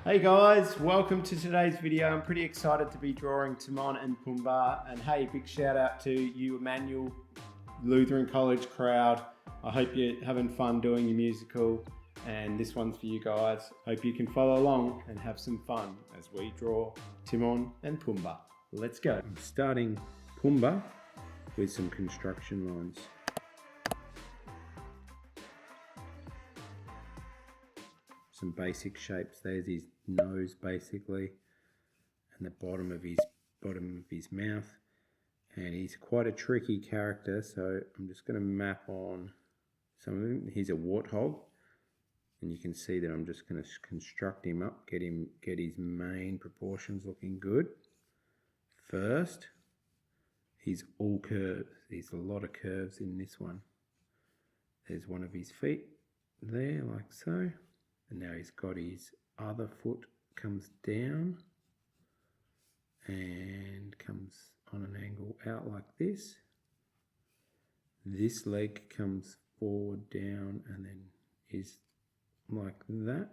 Hey guys, welcome to today's video. I'm pretty excited to be drawing Timon and Pumbaa, and hey, big shout out to you Emmanuel Lutheran College crowd. I hope you're having fun doing your musical, and this one's for you guys. Hope you can follow along and have some fun as we draw Timon and Pumbaa. Let's go. I'm starting Pumbaa with some construction lines. Some basic shapes. There's his nose basically, and the bottom of his mouth. And he's quite a tricky character, so I'm just going to map on some of him. He's a warthog, and you can see that I'm just going to construct him up, get his main proportions looking good. First, he's all curves. There's a lot of curves in this one. There's one of his feet there, like so. And now he's got his other foot comes down and comes on an angle out like this. This leg comes forward, down, and then is like that.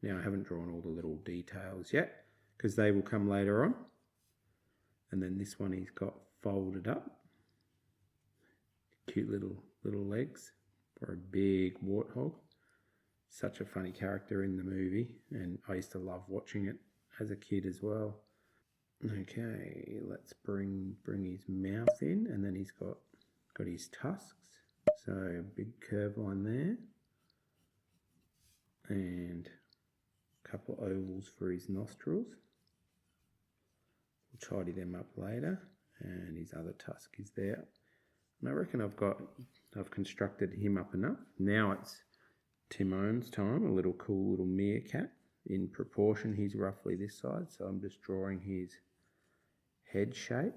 Now I haven't drawn all the little details yet because they will come later on. And then this one he's got folded up. Cute little legs for a big warthog. Such a funny character in the movie, and I used to love watching it as a kid as well. Okay, let's bring his mouth in, and then he's got his tusks. So a big curve line there, and a couple ovals for his nostrils. We'll tidy them up later, and his other tusk is there. And I reckon I've constructed him up enough. Now it's Timon's time, a cool little meerkat. In proportion, he's roughly this side, so I'm just drawing his head shape.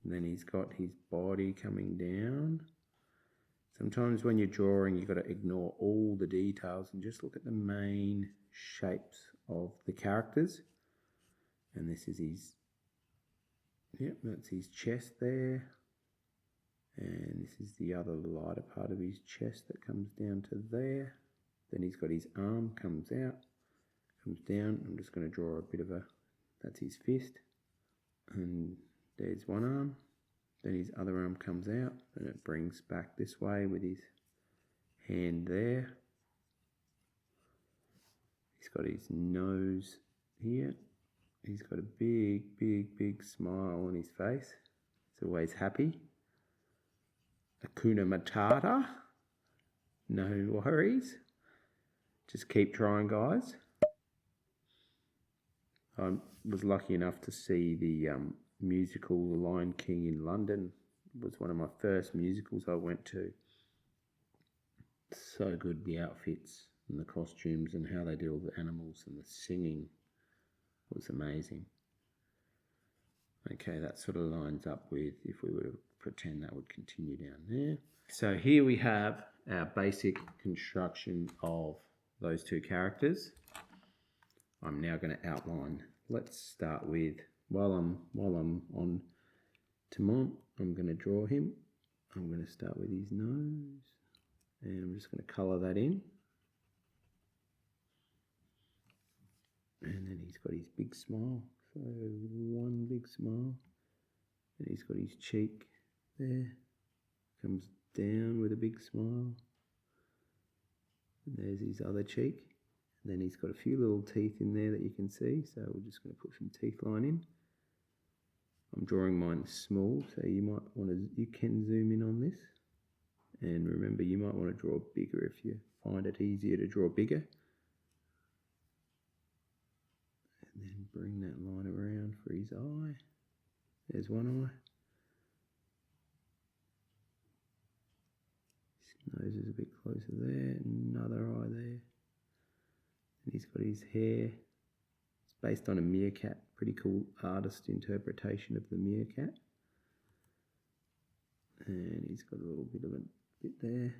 And then he's got his body coming down. Sometimes when you're drawing, you've got to ignore all the details and just look at the main shapes of the characters. And this is that's his chest there. And this is the other lighter part of his chest that comes down to there. Then he's got his arm, comes out, comes down. I'm just going to draw a bit of that's his fist. And there's one arm. Then his other arm comes out, and it brings back this way with his hand there. He's got his nose here. He's got a big smile on his face. He's always happy. Hakuna Matata. No worries. Just keep trying, guys. I was lucky enough to see the musical The Lion King in London. It was one of my first musicals I went to. So good, the outfits and the costumes and how they did all the animals and the singing was amazing. Okay, that sort of lines up with if we were to pretend that would continue down there. So here we have our basic construction of those two characters. I'm now going to outline. Let's start with, while I'm on Timon, I'm going to draw him. I'm going to start with his nose, and I'm just going to colour that in. And then he's got his big smile. So one big smile. And he's got his cheek there. Comes down with a big smile. And there's his other cheek. And then he's got a few little teeth in there that you can see. So we're just going to put some teeth line in. I'm drawing mine small, so you can zoom in on this. And remember, you might want to draw bigger if you find it easier to draw bigger. And then bring that line around for his eye. There's one eye. His nose is a bit closer there. Another eye there. And he's got his hair. It's based on a meerkat. Pretty cool artist interpretation of the meerkat. And he's got a little bit of a bit there.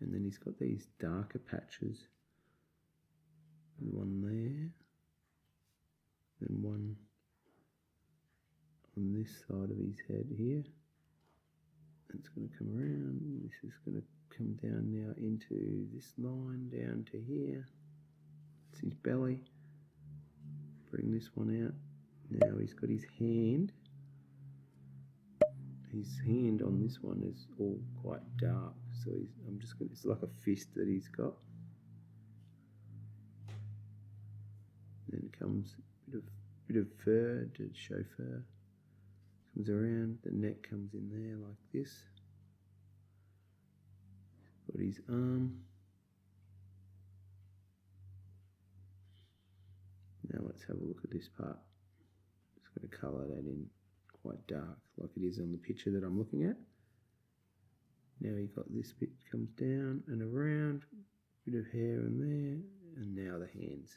And then he's got these darker patches. One there. And one on this side of his head here. It's going to come around. This is going to come down now into this line down to here. It's his belly. Bring this one out. Now he's got his hand. His hand on this one is all quite dark, so it's like a fist that he's got. Then comes a bit of fur to show fur. Comes around, the neck comes in there like this. Got his arm. Now let's have a look at this part. Just going to colour that in quite dark, like it is on the picture that I'm looking at. Now you got this bit comes down and around, bit of hair in there, and now the hands.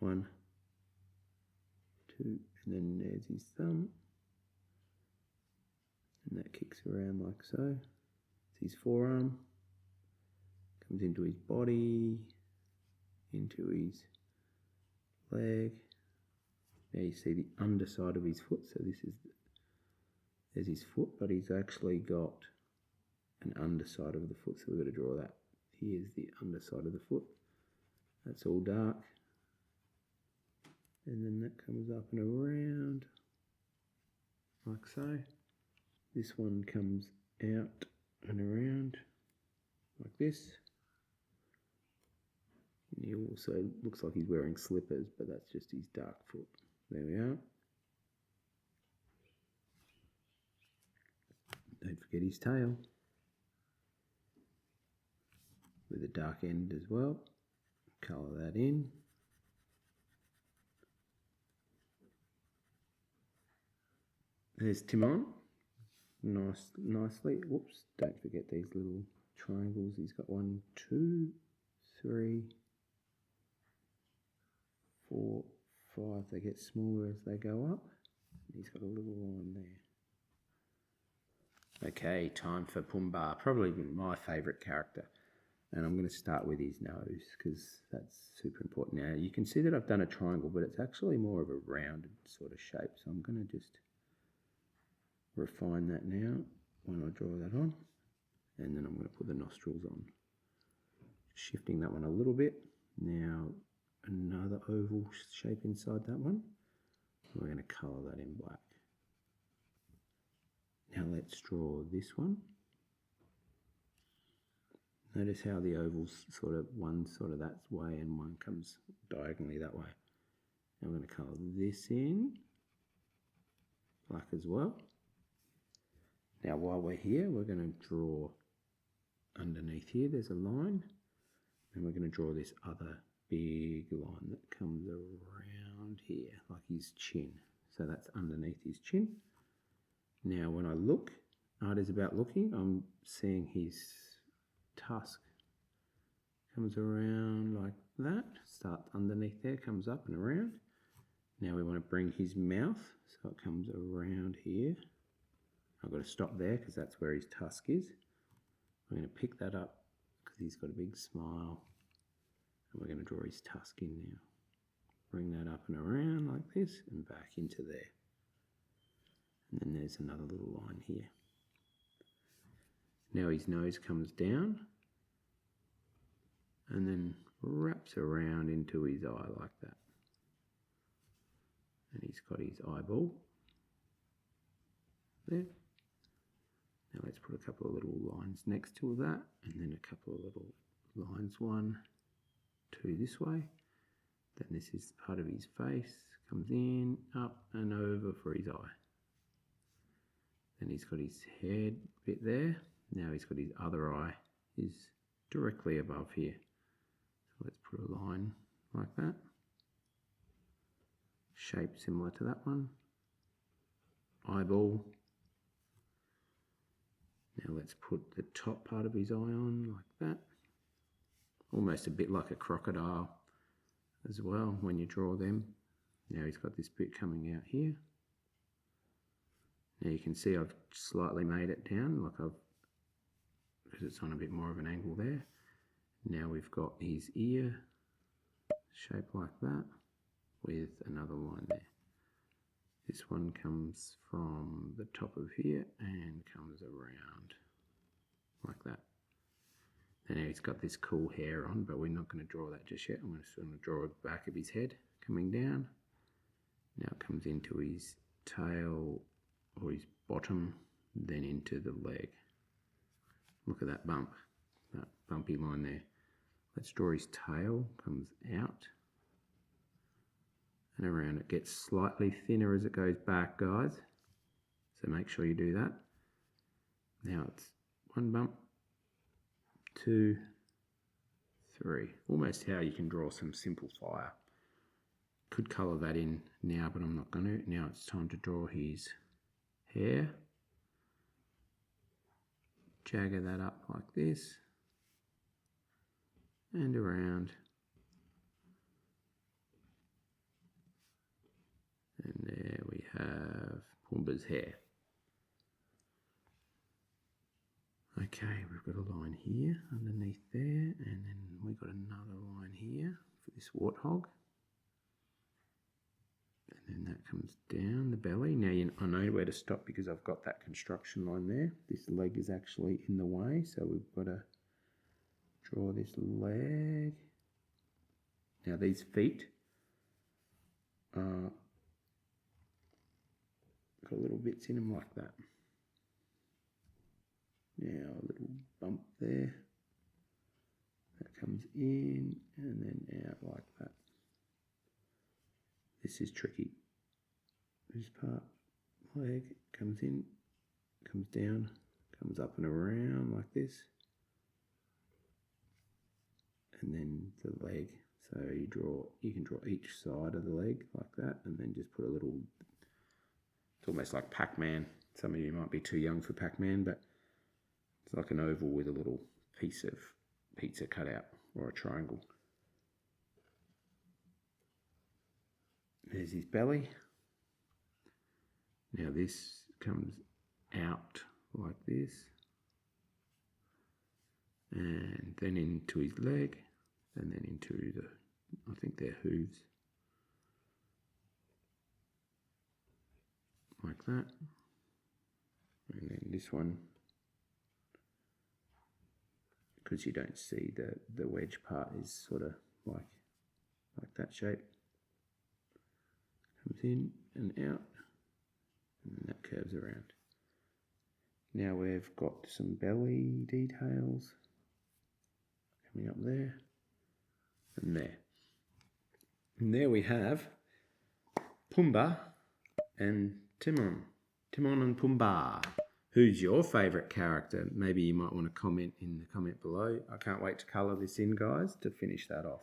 1, 2, and then there's his thumb. And that kicks around like so. It's his forearm. Comes into his body, into his leg. Now you see the underside of his foot. So there's his foot, but he's actually got an underside of the foot. So we've got to draw that. Here's the underside of the foot. That's all dark. And then that comes up and around, like so. This one comes out and around, like this. And he also looks like he's wearing slippers, but that's just his dark foot. There we are. Don't forget his tail, with a dark end as well. Colour that in. There's Timon, nicely. Whoops, don't forget these little triangles. He's got 1, 2, 3, 4, 5. They get smaller as they go up. He's got a little line there. Okay, time for Pumbaa, probably my favourite character. And I'm going to start with his nose because that's super important. Now you can see that I've done a triangle, but it's actually more of a rounded sort of shape. So I'm going to just refine that now when I draw that on, and then I'm going to put the nostrils on, shifting that one a little bit. Now another oval shape inside that one. We're going to colour that in black. Now let's draw this one. Notice how the ovals one sort of that way and one comes diagonally that way. Now I'm going to colour this in black as well. Now while we're here, we're going to draw underneath here, there's a line, and we're going to draw this other big line that comes around here, like his chin. So that's underneath his chin. Now when I look, art is about looking, I'm seeing his tusk. Comes around like that, starts underneath there, comes up and around. Now we want to bring his mouth, so it comes around here. I've got to stop there because that's where his tusk is. I'm going to pick that up because he's got a big smile. And we're going to draw his tusk in now. Bring that up and around like this and back into there. And then there's another little line here. Now his nose comes down and then wraps around into his eye like that. And he's got his eyeball there. Now let's put a couple of little lines next to that, and then a couple of little lines, 1, 2 this way. Then this is part of his face, comes in, up and over for his eye. Then he's got his head bit there. Now he's got his other eye is directly above here. So let's put a line like that. Shape similar to that one. Eyeball. Now let's put the top part of his eye on like that. Almost a bit like a crocodile as well when you draw them. Now he's got this bit coming out here. Now you can see I've slightly made it down because it's on a bit more of an angle there. Now we've got his ear shaped like that with another line there. This one comes from the top of here and comes around like that. And now he's got this cool hair on, but we're not going to draw that just yet. I'm just going to draw the back of his head coming down. Now it comes into his tail or his bottom, then into the leg. Look at that bump, that bumpy line there. Let's draw his tail, comes out and around. It gets slightly thinner as it goes back, guys. So make sure you do that. Now it's one bump, 2, 3. Almost how you can draw some simple fire. Could colour that in now, but I'm not going to. Now it's time to draw his hair. Jagger that up like this. And around. And there we have Pumbaa's hair. Okay, we've got a line here underneath there, and then we've got another line here for this warthog. And then that comes down the belly. Now I know where to stop because I've got that construction line there. This leg is actually in the way, so we've got to draw this leg. Now these feet got little bits in them like that. Now a little bump there. That comes in and then out like that. This is tricky. This part, leg, comes in, comes down, comes up and around like this. And then the leg. So you can draw each side of the leg like that, and then just put a little, it's almost like Pac-Man. Some of you might be too young for Pac-Man, but it's like an oval with a little piece of pizza cut out, or a triangle. There's his belly. Now this comes out like this, and then into his leg, and then into the, I think they're hooves, like that. And then this one, because you don't see the wedge part, is sort of like that shape. Comes in and out, and then that curves around. Now we've got some belly details coming up there and there. And there we have Pumbaa and Timon and Pumbaa. Who's your favourite character? Maybe you might want to comment in the comment below. I can't wait to colour this in, guys, to finish that off.